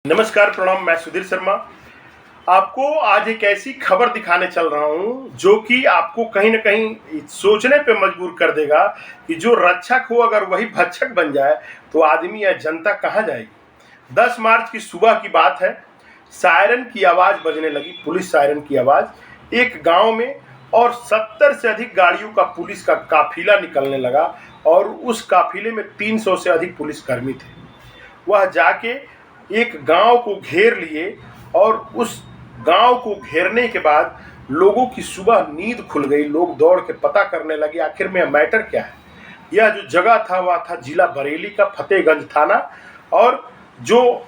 नमस्कार, प्रणाम। मैं सुधीर शर्मा आपको आज एक ऐसी खबर दिखाने चल रहा हूं जो कि आपको कहीं ना कहीं सोचने पे मजबूर कर देगा कि जो रक्षक हो अगर वही भक्षक बन जाए तो आदमी या जनता कहां जाएगी। 10 मार्च की सुबह की बात है। सायरन की आवाज बजने लगी, पुलिस सायरन की आवाज एक गांव में, और 70 से अधिक गाड़ियों का पुलिस का काफिला निकलने लगा और उस काफिले में 300 से अधिक पुलिसकर्मी थे। वह जाके एक गांव को घेर लिए और उस गांव को घेरने के बाद लोगों की सुबह नींद खुल गई। लोग दौड़ के पता करने लगे आखिर में मैटर क्या है। यह जो जगह था वह था जिला बरेली का फतेहगंज थाना, और जो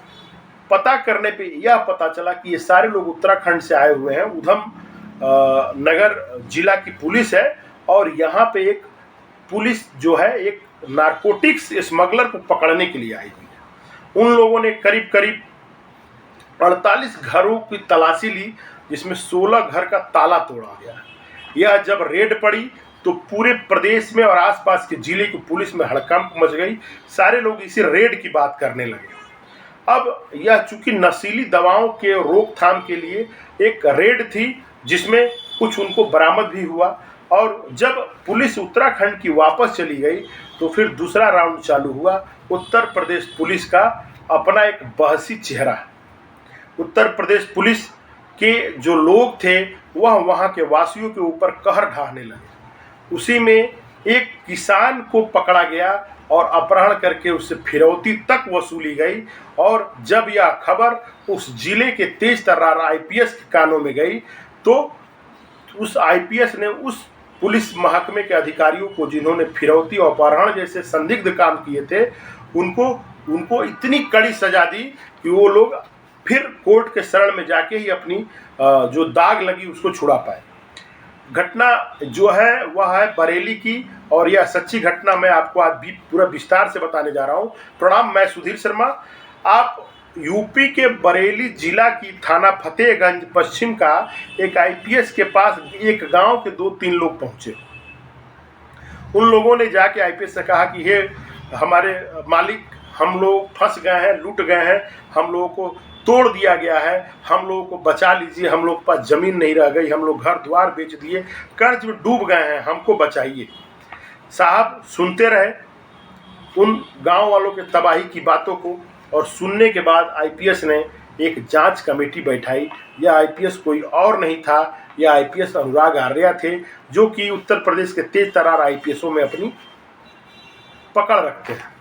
पता करने पे यह पता चला कि ये सारे लोग उत्तराखंड से आए हुए हैं। उधम नगर जिला की पुलिस है और यहाँ पे एक पुलिस जो है एक नारकोटिक्स स्मगलर को पकड़ने के लिए आई हुई है। उन लोगों ने करीब करीब 48 घरों की तलाशी ली, जिसमें 16 घर का ताला तोड़ा गया। यह जब रेड पड़ी तो पूरे प्रदेश में और आसपास के जिले की पुलिस में हड़कंप मच गई। सारे लोग इसी रेड की बात करने लगे। अब यह चूंकि नशीली दवाओं के रोकथाम के लिए एक रेड थी, जिसमें कुछ उनको बरामद भी हुआ, और जब पुलिस उत्तराखंड की वापस चली गई तो फिर दूसरा राउंड चालू हुआ। उत्तर प्रदेश पुलिस का अपना एक बहसी चेहरा है। उत्तर प्रदेश पुलिस के जो लोग थे वह वहाँ के वासियों के ऊपर कहर ढाने लगे। उसी में एक किसान को पकड़ा गया और अपहरण करके उससे फिरौती तक वसूली गई। और जब यह खबर उस जिले के तेज तर्रार आईपीएस के कानों में गई तो उस आईपीएस ने उस पुलिस महकमे के अधिकारियों को, जिन्होंने फिरौती और अपहरण जैसे संदिग्ध काम किए थे, उनको इतनी कड़ी सजा दी कि वो लोग फिर कोर्ट के शरण में जाके ही अपनी जो दाग लगी उसको छुड़ा पाए। घटना जो है वह है बरेली की, और यह सच्ची घटना मैं आपको आज भी पूरा विस्तार से बताने जा रहा हूं। प्रणाम, मैं सुधीर शर्मा। आप यूपी के बरेली जिला की थाना फतेहगंज पश्चिम का एक आईपीएस के पास एक गांव के 2-3 लोग पहुंचे। उन लोगों ने जाके आईपीएस से कहा कि हे हमारे मालिक, हम लोग फंस गए हैं, लूट गए हैं, हम लोगों को तोड़ दिया गया है, हम लोगों को बचा लीजिए, हम लोग के पास जमीन नहीं रह गई, हम लोग घर द्वार बेच दिए, कर्ज में डूब गए हैं, हमको बचाइए। साहब सुनते रहे उन गांव वालों के तबाही की बातों को, और सुनने के बाद आईपीएस ने एक जांच कमेटी बैठाई। यह आईपीएस कोई और नहीं था, यह आईपीएस अनुराग आर्या थे, जो कि उत्तर प्रदेश के तेज तर्रार आईपीएसों में अपनी पकड़ रखते हैं।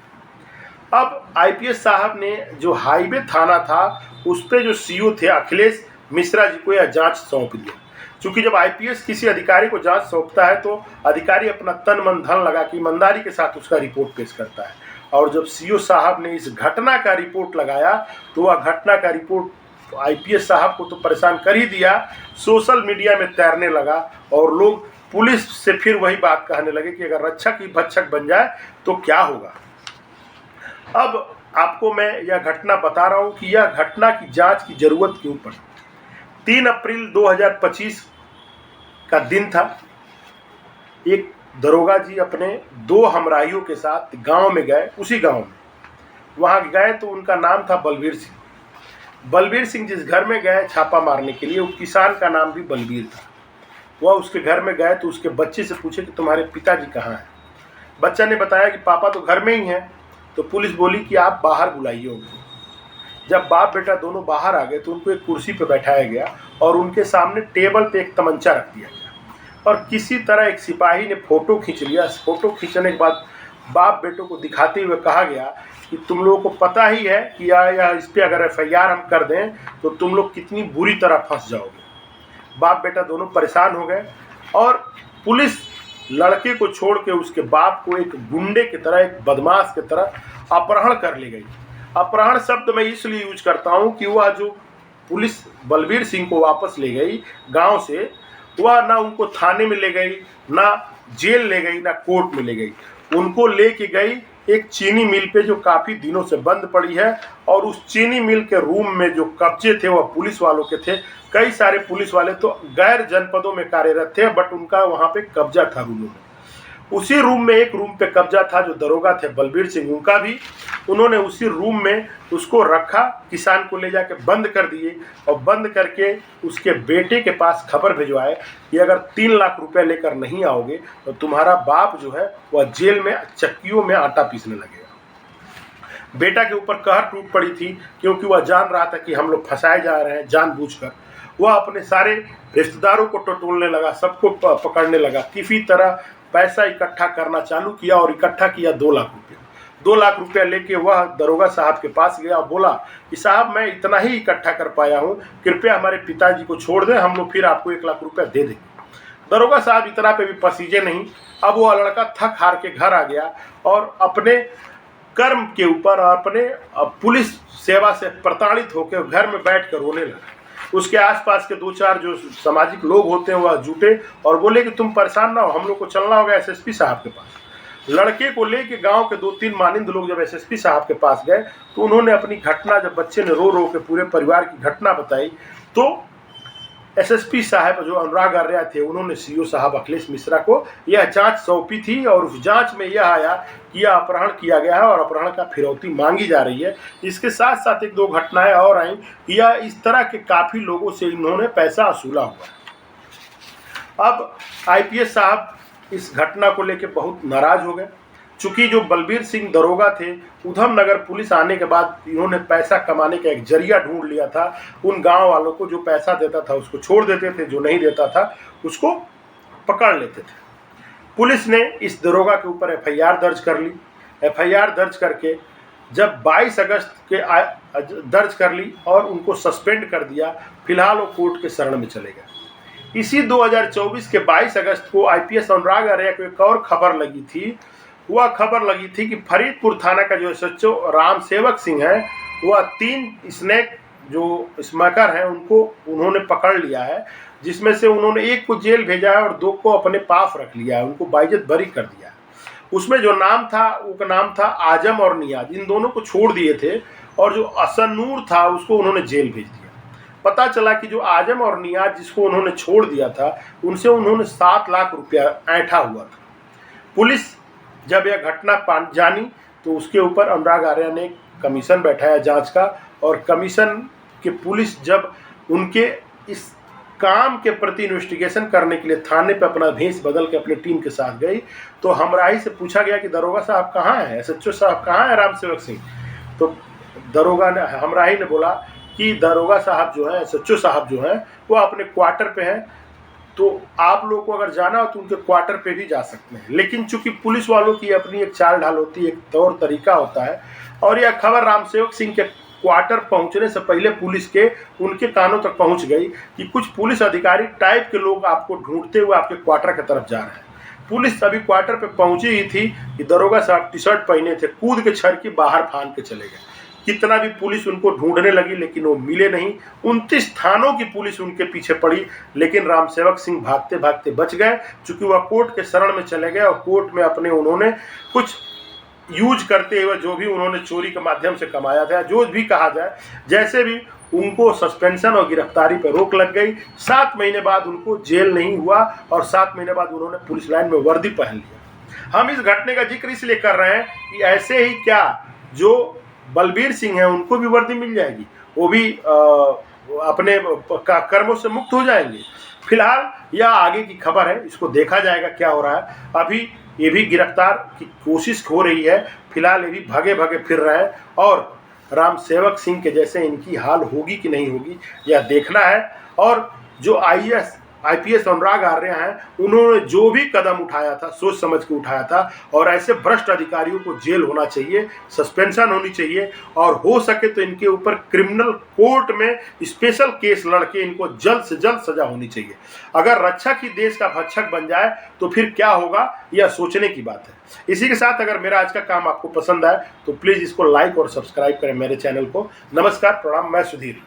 अब आईपीएस साहब ने जो हाईवे थाना था उस पे जो सीओ थे अखिलेश मिश्रा जी को यह जांच सौंप दिया। क्योंकि जब आईपीएस किसी अधिकारी को जांच सौंपता है तो अधिकारी अपना तन मन धन लगा के ईमानदारी के साथ उसका रिपोर्ट पेश करता है। और जब सीओ साहब ने इस घटना का रिपोर्ट लगाया तो वह घटना का रिपोर्ट आईपीएस साहब को तो परेशान कर ही दिया, सोशल मीडिया में तैरने लगा, और लोग पुलिस से फिर वही बात कहने लगे कि अगर रक्षक ही भक्षक बन जाए तो क्या होगा। अब आपको मैं यह घटना बता रहा हूं कि यह घटना की जांच की जरूरत क्यों पड़ी। 3 अप्रैल 2025 का दिन था। एक दरोगा जी अपने 2 हमराहियों के साथ गांव में गए। उसी गांव में वहां गए तो उनका नाम था बलबीर सिंह। बलबीर सिंह जिस घर में गए छापा मारने के लिए, उस किसान का नाम भी बलबीर था। वह उसके घर में गए तो उसके बच्चे से पूछे कि तुम्हारे पिताजी कहाँ हैं। बच्चा ने बताया कि पापा तो घर में ही हैं। तो पुलिस बोली कि आप बाहर बुलाइए उनको। जब बाप बेटा दोनों बाहर आ गए तो उनको एक कुर्सी पर बैठाया गया और उनके सामने टेबल पे एक तमंचा रख दिया गया, और किसी तरह एक सिपाही ने फोटो खींच लिया। फोटो खींचने के बाद बाप बेटों को दिखाते हुए कहा गया कि तुम लोगों को पता ही है कि या इस पर अगर एफआईआर हम कर दें तो तुम लोग कितनी बुरी तरह फंस जाओगे। बाप बेटा दोनों परेशान हो गए और पुलिस लड़के को छोड़ के उसके बाप को एक गुंडे की तरह, एक बदमाश की तरह अपहरण कर ली गई। अपहरण शब्द मैं इसलिए यूज करता हूं कि वह जो पुलिस बलबीर सिंह को वापस ले गई गांव से, वह ना उनको थाने में ले गई, ना जेल ले गई, ना कोर्ट में ले गई। उनको लेके गई एक चीनी मिल पे जो काफी दिनों से बंद पड़ी है, और उस चीनी मिल के रूम में जो कब्जे थे वह पुलिस वालों के थे। कई सारे पुलिस वाले तो गैर जनपदों में कार्यरत थे, बट उनका वहां पे कब्जा था रूमों में। उसी रूम में एक रूम पे कब्जा था, जो दरोगा थे बलबीर सिंह उनका भी। उन्होंने उसी रूम में उसको रखा, किसान को ले जाके बंद कर दिए और बंद करके उसके बेटे के पास खबर भिजवाए कि अगर 3 लाख रुपए लेकर नहीं आओगे तो तुम्हारा बाप जो है वह जेल में चक्कियों में आटा पीसने लगेगा। बेटा के ऊपर कहर टूट पड़ी थी, क्योंकि वह जान रहा था कि हम लोग फंसाए जा रहे हैं जानबूझकर। वह अपने सारे रिश्तेदारों को टटोलने लगा, सबको पकड़ने लगा, किसी तरह पैसा इकट्ठा करना चालू किया और इकट्ठा किया 2 लाख रुपये। 2 लाख रुपया लेके वह दरोगा साहब के पास गया और बोला कि साहब मैं इतना ही इकट्ठा कर पाया हूँ, कृपया हमारे पिताजी को छोड़ दें, हम लोग फिर आपको 1 लाख रुपया दे देंगे। दरोगा साहब इतना पे भी पसीजे नहीं। अब वह लड़का थक हार के घर आ गया और अपने कर्म के ऊपर अपने पुलिस सेवा से प्रताड़ित होकर घर में बैठ कर रोने लगा। उसके आसपास के 2-4 जो सामाजिक लोग होते हैं वह जुटे और बोले कि तुम परेशान ना हो, हम लोग को चलना होगा एसएसपी साहब के पास। लड़के को लेके गांव के 2-3 मानिंद लोग जब एसएसपी साहब के पास गए तो उन्होंने अपनी घटना, जब बच्चे ने रो रो के पूरे परिवार की घटना बताई, तो एसएसपी साहब जो अनुराग आर्या थे उन्होंने सीओ साहब अखिलेश मिश्रा को यह जांच सौंपी थी और उस जांच में यह आया कि यह अपहरण किया गया है और अपहरण का फिरौती मांगी जा रही है। इसके साथ साथ 1-2 घटनाएं और आई कि यह इस तरह के काफ़ी लोगों से इन्होंने पैसा वसूला हुआ। अब आईपीएस साहब इस घटना को लेकर बहुत नाराज हो गए। चूंकि जो बलबीर सिंह दरोगा थे, उधम नगर पुलिस आने के बाद इन्होंने पैसा कमाने का एक जरिया ढूंढ लिया था। उन गांव वालों को जो पैसा देता था उसको छोड़ देते थे, जो नहीं देता था उसको पकड़ लेते थे। पुलिस ने इस दरोगा के ऊपर एफआईआर दर्ज कर ली। एफआईआर दर्ज करके जब 22 अगस्त के दर्ज कर ली और उनको सस्पेंड कर दिया। फिलहाल वो कोर्ट के शरण में चले गए। इसी 2024 के 22 अगस्त को आईपीएस अनुराग आर्या को एक और खबर लगी थी। वह खबर लगी थी कि फरीदपुर थाना का जो एसएचओ राम सेवक सिंह है, वह 3 स्नैक जो स्मैकर हैं उनको उन्होंने पकड़ लिया है, जिसमें से उन्होंने 1 को जेल भेजा है और 2 को अपने पास रख लिया है, उनको बाइज्जत बरी कर दिया है। उसमें जो नाम था उसका नाम था आजम और नियाज। इन दोनों को छोड़ दिए थे और जो असनूर था उसको उन्होंने जेल भेज दिया। पता चला कि जो आजम और नियाज जिसको उन्होंने छोड़ दिया था, उनसे उन्होंने 7 लाख रुपया ऐंठा हुआ था। पुलिस जब यह घटना जानी तो उसके ऊपर अनुराग आर्या ने कमीशन बैठाया जांच का, और कमीशन के पुलिस जब उनके इस काम के प्रति इन्वेस्टिगेशन करने के लिए थाने पे अपना भेष बदल के अपनी टीम के साथ गई, तो हमराही से पूछा गया कि दरोगा साहब कहाँ हैं, एसएचओ साहब कहाँ हैं राम सेवक सिंह। तो दरोगा ने, हमराही ने बोला कि दरोगा साहब जो है, एसएचओ साहब जो हैं, वो अपने क्वार्टर पे हैं, तो आप लोगों को अगर जाना हो तो उनके क्वार्टर पे भी जा सकते हैं। लेकिन चूंकि पुलिस वालों की अपनी एक चाल ढाल होती है, एक तौर तरीका होता है, और यह खबर राम सेवक सिंह के क्वार्टर पहुंचने से पहले पुलिस के उनके कानों तक पहुंच गई कि कुछ पुलिस अधिकारी टाइप के लोग आपको ढूंढते हुए आपके क्वार्टर की तरफ जा रहे हैं। पुलिस अभी क्वार्टर पे पहुंची ही थी कि दरोगा साहब टी-शर्ट पहने थे, कूद के छड़ की बाहर फान के चले गए। कितना भी पुलिस उनको ढूंढने लगी लेकिन वो मिले नहीं। 29 थानों की पुलिस उनके पीछे पड़ी, लेकिन राम सेवक सिंह भागते भागते बच गए, चूंकि वह कोर्ट के शरण में चले गए और कोर्ट में अपने उन्होंने कुछ यूज करते हुए जो भी उन्होंने चोरी के माध्यम से कमाया था, जो भी कहा जाए, जैसे भी उनको सस्पेंशन और गिरफ्तारी पर रोक लग गई। 7 महीने बाद उनको जेल नहीं हुआ और 7 महीने बाद उन्होंने पुलिस लाइन में वर्दी पहन लिया। हम इस घटने का जिक्र इसलिए कर रहे हैं कि ऐसे ही क्या जो बलबीर सिंह है उनको भी वर्दी मिल जाएगी, वो भी अपने कर्मों से मुक्त हो जाएंगे। फिलहाल यह आगे की खबर है, इसको देखा जाएगा क्या हो रहा है। अभी ये भी गिरफ्तार की कोशिश हो रही है, फिलहाल ये भी भागे भागे फिर रहे हैं, और राम सेवक सिंह के जैसे इनकी हाल होगी कि नहीं होगी यह देखना है। और जो आईपीएस अनुराग आर्या हैं, उन्होंने जो भी कदम उठाया था सोच समझ के उठाया था, और ऐसे भ्रष्ट अधिकारियों को जेल होना चाहिए, सस्पेंशन होनी चाहिए, और हो सके तो इनके ऊपर क्रिमिनल कोर्ट में स्पेशल केस लड़के इनको जल्द से जल्द सजा होनी चाहिए। अगर रक्षक ही देश का भक्षक बन जाए तो फिर क्या होगा, यह सोचने की बात है। इसी के साथ अगर मेरा आज का काम आपको पसंद आए तो प्लीज़ इसको लाइक और सब्सक्राइब करें मेरे चैनल को। नमस्कार, प्रणाम, मैं सुधीर।